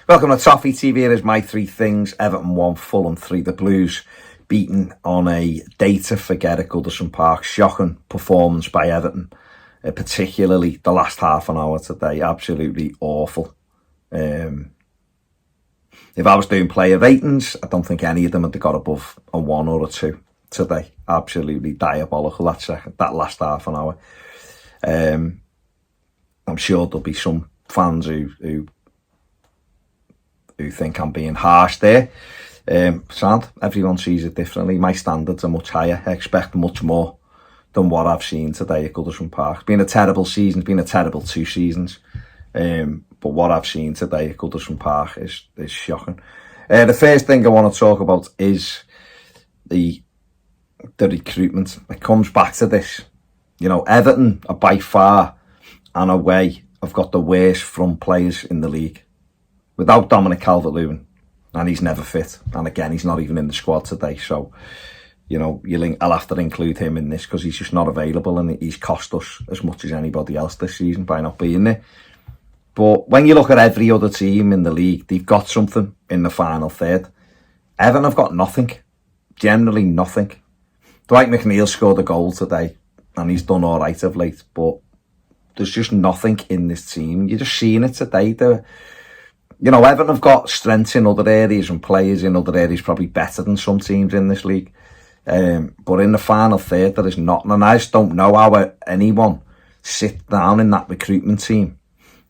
Welcome to Toffee TV. Here is my three things. Everton 1, Fulham 3. The Blues beaten on a day to forget at Goodison Park. Shocking performance by Everton, particularly the last half an hour today. Absolutely awful. If I was doing player ratings, I don't think any of them had got above a 1 or a 2 today. Absolutely diabolical that last half an hour. I'm sure there'll be some fans who think I'm being harsh there. Everyone sees it differently. My standards are much higher. I expect much more than what I've seen today at Goodison Park. It's been a terrible season. It's been a terrible 2 seasons. But what I've seen today at Goodison Park is shocking. The first thing I want to talk about is the recruitment. It comes back to this. You know, Everton are by far and away have got the worst front players in the league. Without Dominic Calvert-Lewin, and he's never fit. And again, he's not even in the squad today. So, you know, I'll have to include him in this because he's just not available and he's cost us as much as anybody else this season by not being there. But when you look at every other team in the league, they've got something in the final third. Everton have got nothing. Generally nothing. Dwight McNeil scored a goal today and he's done all right of late. But there's just nothing in this team. You're just seeing it today. You know, Everton have got strengths in other areas and players in other areas probably better than some teams in this league. But in the final third, there is nothing. And I just don't know how anyone sit down in that recruitment team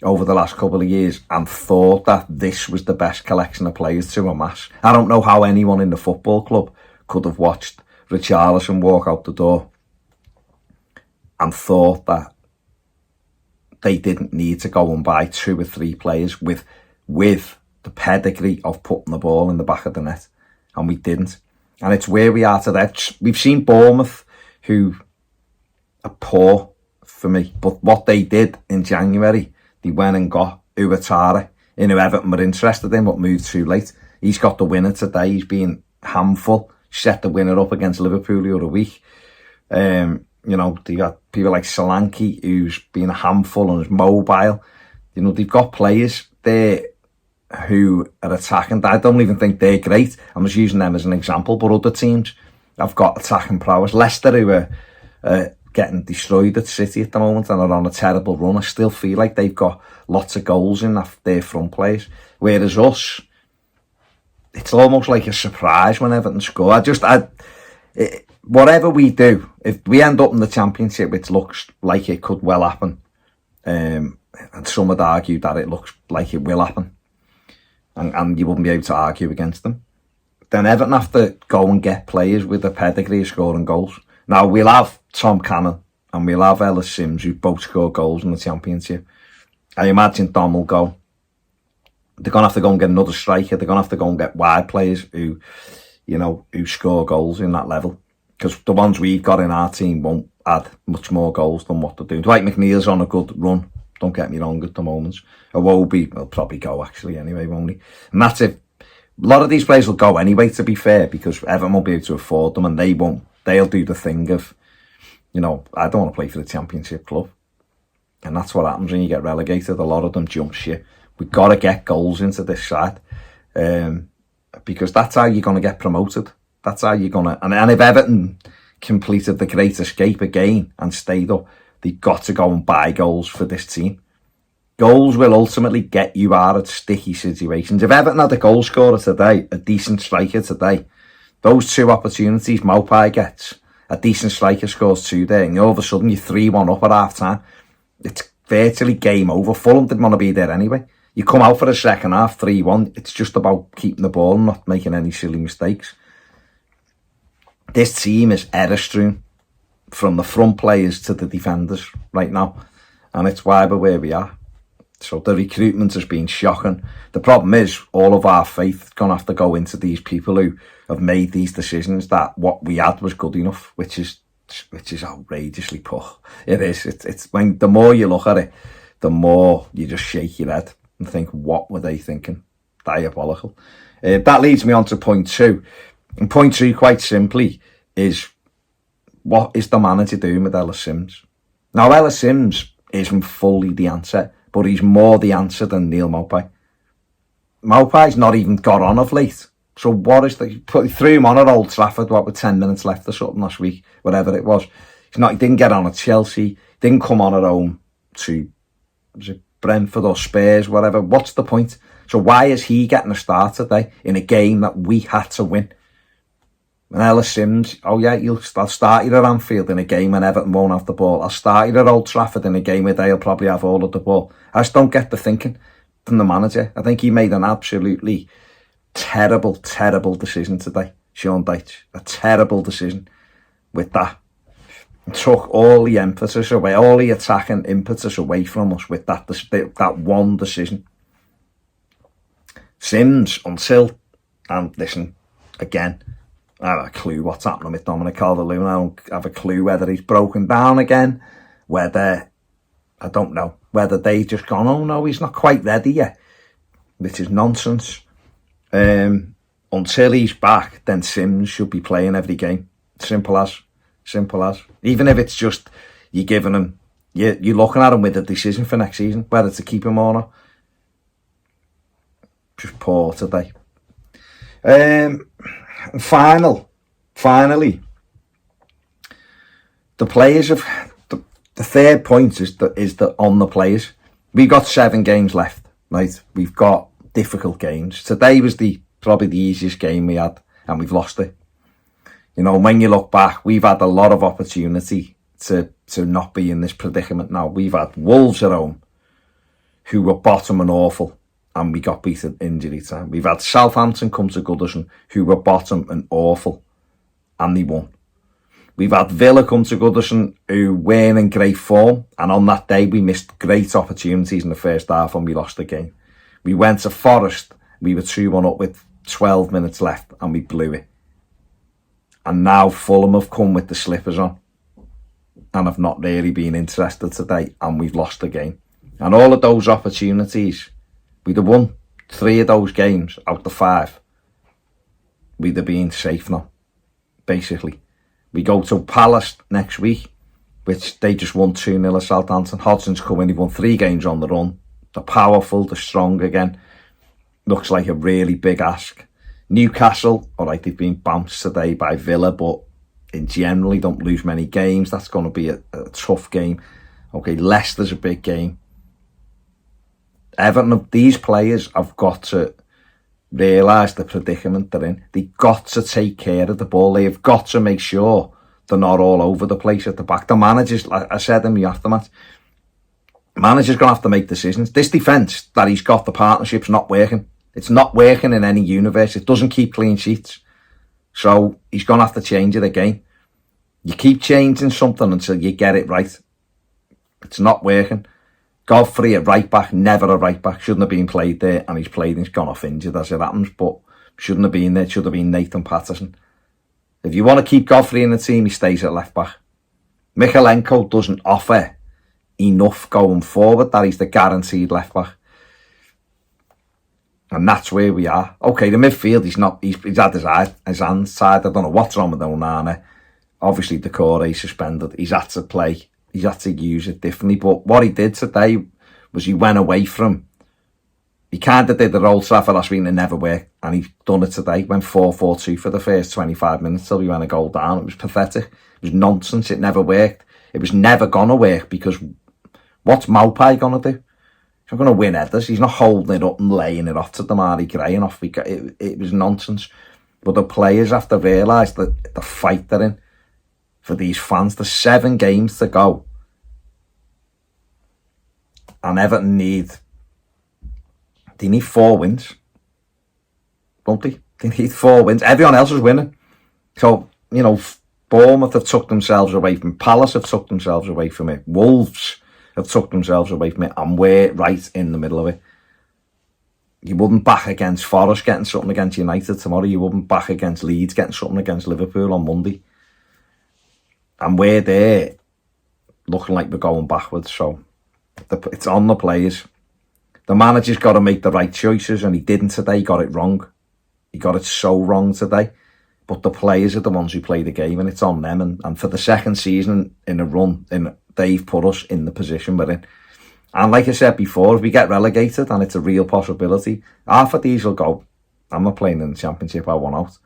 over the last couple of years and thought that this was the best collection of players to amass. I don't know how anyone in the football club could have watched Richarlison walk out the door and thought that they didn't need to go and buy 2 or 3 players with the pedigree of putting the ball in the back of the net. And we didn't. And it's where we are today. We've seen Bournemouth, who are poor for me. But what they did in January, they went and got Uatara, who Everton were interested in, but moved too late. He's got the winner today. He's been handful. Set the winner up against Liverpool the other week. You know, they got people like Solanke, who's been a handful and is mobile. You know, they've got players there who are attacking. I don't even think they're great. I'm just using them as an example. But other teams have got attacking prowess. Leicester, who are getting destroyed at City at the moment and are on a terrible run, I still feel like they've got lots of goals in their front players. Whereas us, it's almost like a surprise when Everton score. Whatever we do, if we end up in the Championship, which looks like it could well happen, and some would argue that it looks like it will happen, and you wouldn't be able to argue against them, then Everton have to go and get players with a pedigree of scoring goals. Now, we'll have Tom Cannon and we'll have Ellis Sims, who both score goals in the Championship. I imagine Dom will go. They're going to have to go and get another striker. They're going to have to go and get wide players who score goals in that level. Because the ones we've got in our team won't add much more goals than what they're doing. Dwight McNeil's on a good run. Don't get me wrong at the moment. Iwobi will probably go actually anyway, won't he? And that's it. A lot of these players will go anyway, to be fair, because Everton won't be able to afford them and they won't. They'll do the thing of, you know, I don't want to play for the Championship club. And that's what happens when you get relegated. A lot of them jump ship. We've got to get goals into this side. Because that's how you're going to get promoted. That's how you're going to... And if Everton completed the Great Escape again and stayed up, they've got to go and buy goals for this team. Goals will ultimately get you out of sticky situations. If Everton had a goal scorer today, a decent striker today, those 2 opportunities Maupay gets, a decent striker scores 2 there, and all of a sudden you're 3-1 up at half time. It's virtually game over. Fulham didn't want to be there anyway. You come out for the second half, 3-1. It's just about keeping the ball and not making any silly mistakes. This team is error-strewn from the front players to the defenders right now. And it's why we're where we are. So the recruitment has been shocking. The problem is all of our faith is going to have to go into these people who have made these decisions that what we had was good enough, which is outrageously poor. It is. It's when the more you look at it, the more you just shake your head and think, what were they thinking? Diabolical. That leads me on to point 2. And point 2, quite simply, is what is the manager doing with Ellis Sims? Now, Ellis Sims isn't fully the answer, but he's more the answer than Neil Maupay. Maupai's not even got on of late. So what is the... He threw him on at Old Trafford, with 10 minutes left or something last week, whatever it was. He didn't get on at Chelsea, didn't come on at home to, was it Brentford or Spurs, whatever. What's the point? So why is he getting a start today in a game that we had to win? And Ellis Sims, oh yeah, I'll start you at Anfield in a game when Everton won't have the ball. I'll start you at Old Trafford in a game where they'll probably have all of the ball. I just don't get the thinking from the manager. I think he made an absolutely terrible, terrible decision today, Sean Dyche. A terrible decision with that. It took all the emphasis away, all the attacking impetus away from us with that one decision. Sims, and listen, again, I don't have a clue what's happening with Dominic Calvert-Lewin. I don't have a clue whether he's broken down again, I don't know, whether they've just gone, oh no, he's not quite ready yet, which is nonsense. Until he's back, then Sims should be playing every game. Simple as. Even if it's just, you're giving him, you're looking at him with a decision for next season, whether to keep him or not. Just poor today. Finally, the players have the third point is that on the players. We've got 7 games left, right? We've got difficult games. Today was probably the easiest game we had, and we've lost it. You know, when you look back, we've had a lot of opportunity to not be in this predicament now. We've had Wolves at home, who were bottom and awful, and we got beat at injury time. We've had Southampton come to Goodison, who were bottom and awful, and they won. We've had Villa come to Goodison, who weren't in great form, and on that day we missed great opportunities in the first half and we lost the game. We went to Forest, we were 2-1 up with 12 minutes left and we blew it. And now Fulham have come with the slippers on and have not really been interested today, and we've lost the game. And all of those opportunities, we'd have won 3 of those games out of 5. We'd have been safe now, basically. We go to Palace next week, which they just won 2-0 at Southampton. Hodgson's coming, he won 3 games on the run. They're powerful, they're strong again. Looks like a really big ask. Newcastle, all right, they've been bounced today by Villa, but in generally don't lose many games. That's going to be a tough game. Okay, Leicester's a big game. Everton, these players have got to realise the predicament they're in. They've got to take care of the ball. They've got to make sure they're not all over the place at the back. The managers, like I said in the aftermath, manager's going to have to make decisions. This defence that he's got, the partnership's not working. It's not working in any universe. It doesn't keep clean sheets. So he's going to have to change it again. You keep changing something until you get it right. It's not working. Godfrey at right back, never a right back. Shouldn't have been played there, and he's played and he's gone off injured as it happens, but shouldn't have been there. It should have been Nathan Patterson. If you want to keep Godfrey in the team, he stays at left back. Mikalenko doesn't offer enough going forward that he's the guaranteed left back. And that's where we are. Okay, the midfield, he's had his hands tied. I don't know what's wrong with Onana. Obviously, Decore suspended. He's had to play. He's had to use it differently. But what he did today was he went away from... He kind of did the Old Trafford last week and it never worked. And he's done it today. Went 4-4-2 for the first 25 minutes till we went a goal down. It was pathetic. It was nonsense. It never worked. It was never going to work because what's Maupay going to do? He's not going to win headers. He's not holding it up and laying it off to Damari Gray and off we go. It was nonsense. But the players have to realise that the fight they're in for these fans. There's 7 games to go. And Everton need 4 wins. Don't they? They need 4 wins. Everyone else is winning. So, you know, Bournemouth have tucked themselves away from it. Palace have tucked themselves away from it. Wolves have tucked themselves away from it, and we're right in the middle of it. You wouldn't back against Forest getting something against United tomorrow. You wouldn't back against Leeds getting something against Liverpool on Monday. And we're there looking like we're going backwards. So it's on the players. The manager's got to make the right choices, and he didn't today. He got it wrong. He got it so wrong today. But the players are the ones who play the game, and it's on them. And for the second season in a run, they've put us in the position we're in. And like I said before, if we get relegated, and it's a real possibility, half of these will go, I'm not playing in the Championship, I want out.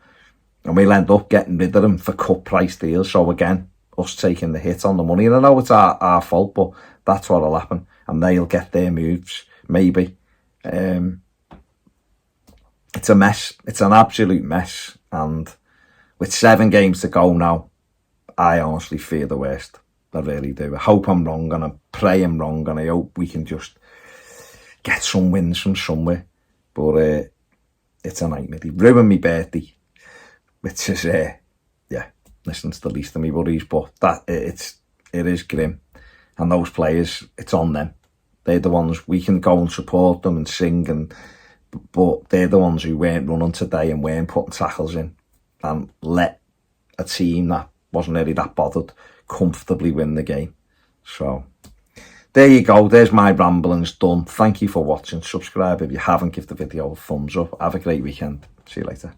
And we'll end up getting rid of them for cut price deals. So again, us taking the hit on the money. And I know it's our fault, but that's what'll happen. And they'll get their moves, maybe. It's a mess. It's an absolute mess. And with 7 games to go now, I honestly fear the worst. I really do. I hope I'm wrong, and I pray I'm wrong, and I hope we can just get some wins from somewhere. But it's a nightmare. He ruined my birthday, which is, listen, it's the least of me worries, but it is grim. And those players, it's on them. They're the ones, we can go and support them and sing, but they're the ones who weren't running today and weren't putting tackles in, and let a team that wasn't really that bothered comfortably win the game. So there you go. There's my ramblings done. Thank you for watching. Subscribe if you haven't. Give the video a thumbs up. Have a great weekend. See you later.